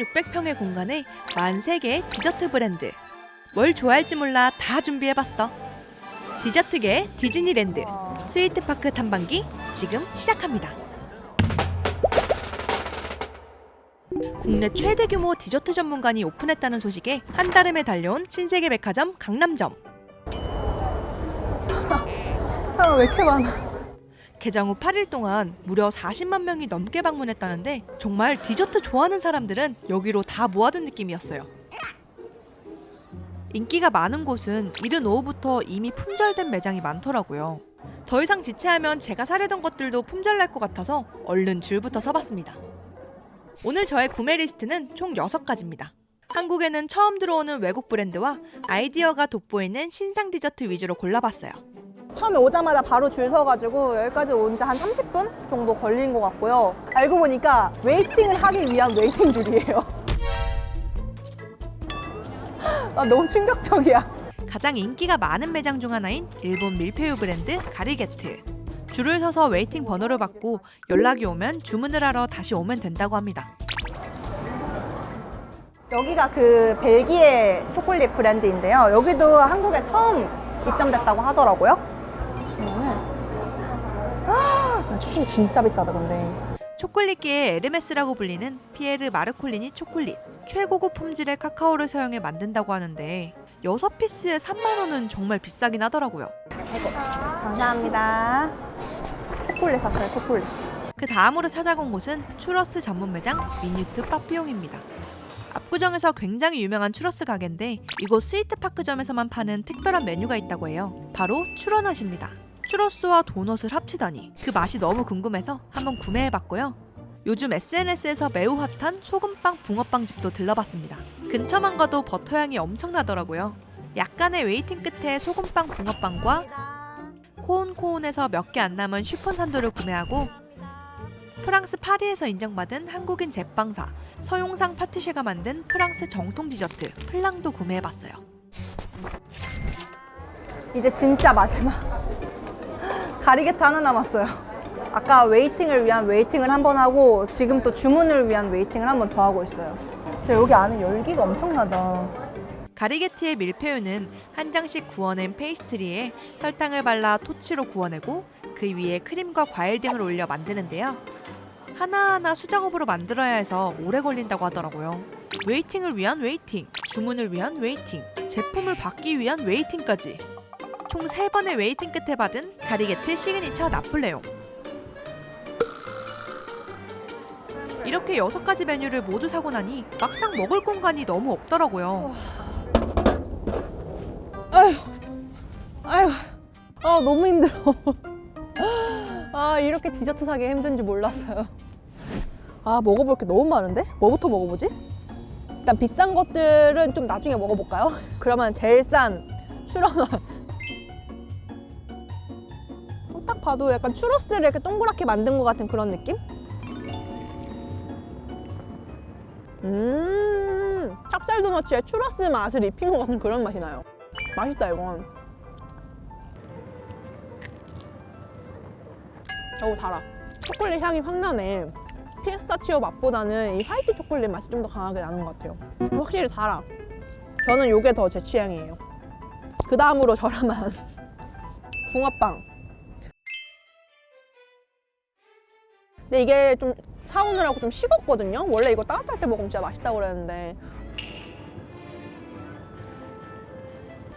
1600평의 공간에 43개의 디저트 브랜드. 뭘 좋아할지 몰라 다 준비해봤어. 디저트계 디즈니랜드 스위트파크 탐방기 지금 시작합니다. 국내 최대 규모 디저트 전문관이 오픈했다는 소식에 한달음에 달려온 신세계 백화점 강남점. 사람 왜 이렇게 많아? 개장 후 8일 동안 무려 40만 명이 넘게 방문했다는데 정말 디저트 좋아하는 사람들은 여기로 다 모아둔 느낌이었어요. 인기가 많은 곳은 이른 오후부터 이미 품절된 매장이 많더라고요. 더 이상 지체하면 제가 사려던 것들도 품절날 것 같아서 얼른 줄부터 서봤습니다. 오늘 저의 구매 리스트는 총 6가지입니다. 한국에는 처음 들어오는 외국 브랜드와 아이디어가 돋보이는 신상 디저트 위주로 골라봤어요. 처음에 오자마자 바로 줄 서가지고 여기까지 온 지 한 30분 정도 걸린 것 같고요. 알고 보니까 웨이팅을 하기 위한 웨이팅 줄이에요. 아, 너무 충격적이야. 가장 인기가 많은 매장 중 하나인 일본 밀푀유 브랜드 가리게트. 줄을 서서 웨이팅 번호를 받고 연락이 오면 주문을 하러 다시 오면 된다고 합니다. 여기가 그 벨기에 초콜릿 브랜드인데요. 여기도 한국에 처음 입점됐다고 하더라고요. 보시면은 초콜릿 진짜 비싸다 근데. 초콜릿계의 에르메스라고 불리는 피에르 마르콜리니 초콜릿. 최고급 품질의 카카오를 사용해 만든다고 하는데 6피스에 3만 원은 정말 비싸긴 하더라고요. 감사합니다. 초콜릿 샀어요, 초콜릿. 그 다음으로 찾아간 곳은 추러스 전문 매장 미뉴트 빠삐용입니다. 압구정에서 굉장히 유명한 추러스 가게인데 이곳 스위트파크점에서만 파는 특별한 메뉴가 있다고 해요. 바로 추러넛입니다. 추러스와 도넛을 합치다니 그 맛이 너무 궁금해서 한번 구매해봤고요. 요즘 SNS에서 매우 핫한 소금빵 붕어빵 집도 들러봤습니다. 근처만 가도 버터향이 엄청나더라고요. 약간의 웨이팅 끝에 소금빵 붕어빵과 코온코온에서 몇 개 안 남은 슈폰산도를 구매하고 프랑스 파리에서 인정받은 한국인 제빵사 서용상 파티셰가 만든 프랑스 정통 디저트 플랑도 구매해봤어요. 이제 진짜 마지막. 가리게트 하나 남았어요. 아까 웨이팅을 위한 웨이팅을 한 번 하고 지금 또 주문을 위한 웨이팅을 한 번 더 하고 있어요. 근데 여기 안에 열기가 엄청나다. 가리게트의 밀푀유는 한 장씩 구워낸 페이스트리에 설탕을 발라 토치로 구워내고 그 위에 크림과 과일 등을 올려 만드는데요. 하나하나 수작업으로 만들어야 해서 오래 걸린다고 하더라고요. 웨이팅을 위한 웨이팅, 주문을 위한 웨이팅, 제품을 받기 위한 웨이팅까지 총 3번의 웨이팅 끝에 받은 가리게트 시그니처 나폴레옹. 이렇게 6가지 메뉴를 모두 사고 나니 막상 먹을 공간이 너무 없더라고요. 아휴, 너무 힘들어. 이렇게 디저트 사기 힘든 줄 몰랐어요. 먹어볼 게 너무 많은데? 뭐부터 먹어보지? 일단 비싼 것들은 좀 나중에 먹어볼까요? 그러면 제일 싼 추러넛. 딱 봐도 약간 추러스를 이렇게 동그랗게 만든 것 같은 그런 느낌? 찹쌀 도너츠에 추러스 맛을 입힌 것 같은 그런 맛이 나요. 맛있다 이건. 달아. 초콜릿 향이 확 나네. 피스타치오 맛보다는 이 화이트 초콜릿 맛이 좀 더 강하게 나는 것 같아요. 확실히 달아. 저는 이게 더 제 취향이에요. 그 다음으로 저렴한 붕어빵. 근데 이게 좀 사오느라고 좀 식었거든요. 원래 이거 따뜻할 때 먹으면 진짜 맛있다고 그랬는데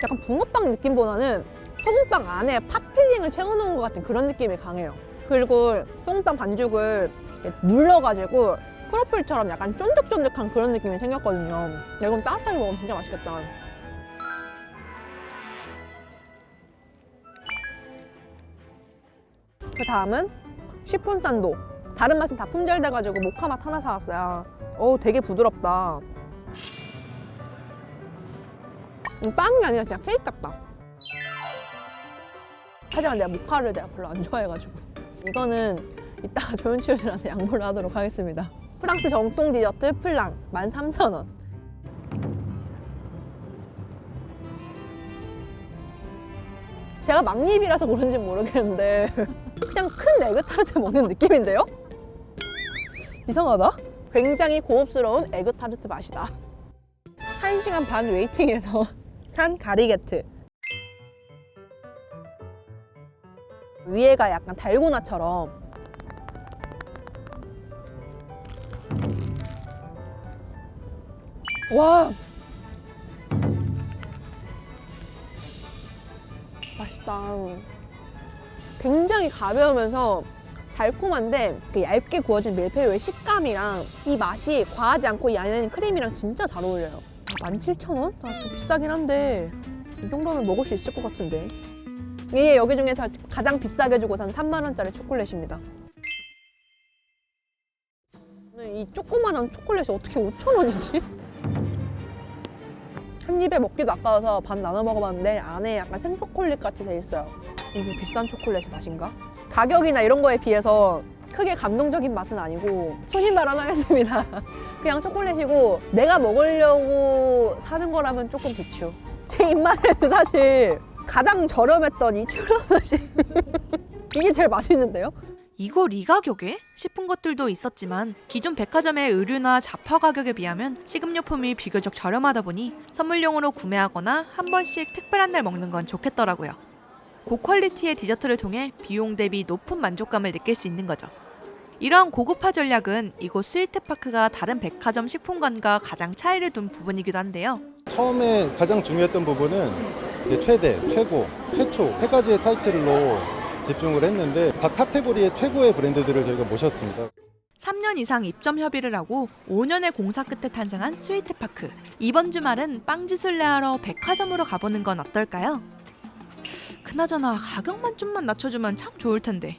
약간 붕어빵 느낌보다는 소금빵 안에 팥 필링을 채워놓은 것 같은 그런 느낌이 강해요. 그리고 소금빵 반죽을 눌러가지고 크로플처럼 약간 쫀득쫀득한 그런 느낌이 생겼거든요. 근데 이건 따뜻하게 먹으면 진짜 맛있겠다. 그 다음은 시폰산도. 다른 맛은 다 품절돼가지고 모카 맛 하나 사왔어요. 되게 부드럽다. 빵이 아니라 진짜 케이크 같다. 하지만 내가 모카를 내가 별로 안 좋아해가지고 이거는 이따가 조연출들한테 양보를 하도록 하겠습니다. 프랑스 정통 디저트 플랑 13,000원. 제가 막립이라서 그런지 모르겠는데 그냥 큰 에그타르트 먹는 느낌인데요? 이상하다? 굉장히 고급스러운 에그타르트 맛이다. 1시간 반 웨이팅해서 산 가리게트. 위에가 약간 달고나처럼 와 맛있다. 굉장히 가벼우면서 달콤한데 그 얇게 구워진 밀푀유의 식감이랑 이 맛이 과하지 않고 이 안에는 크림이랑 진짜 잘 어울려요. 17,000원? 좀 비싸긴 한데 이 정도면 먹을 수 있을 것 같은데. 이게 여기 중에서 가장 비싸게 주고 산 3만 원짜리 초콜릿입니다. 이 조그만한 초콜릿이 어떻게 5,000원이지? 한 입에 먹기도 아까워서 반 나눠 먹어봤는데 안에 약간 생초콜릿 같이 돼 있어요. 이게 비싼 초콜릿의 맛인가? 가격이나 이런 거에 비해서 크게 감동적인 맛은 아니고 소신 발언하겠습니다. 그냥 초콜릿이고 내가 먹으려고 사는 거라면 조금 비추. 제 입맛에는 사실 가장 저렴했던 이 추러스이 이게 제일 맛있는데요? 이걸 이 가격에? 싶은 것들도 있었지만 기존 백화점의 의류나 잡화 가격에 비하면 식음료품이 비교적 저렴하다 보니 선물용으로 구매하거나 한 번씩 특별한 날 먹는 건 좋겠더라고요. 고퀄리티의 디저트를 통해 비용 대비 높은 만족감을 느낄 수 있는 거죠. 이러한 고급화 전략은 이곳 스위트파크가 다른 백화점 식품관과 가장 차이를 둔 부분이기도 한데요. 처음에 가장 중요했던 부분은 이제 최대, 최고, 최초 세 가지의 타이틀로 집중을 했는데 각 카테고리의 최고의 브랜드들을 저희가 모셨습니다. 3년 이상 입점 협의를 하고 5년의 공사 끝에 탄생한 스위트파크. 이번 주말은 빵지술래 하러 백화점으로 가보는 건 어떨까요? 그나저나 가격만 좀만 낮춰주면 참 좋을 텐데.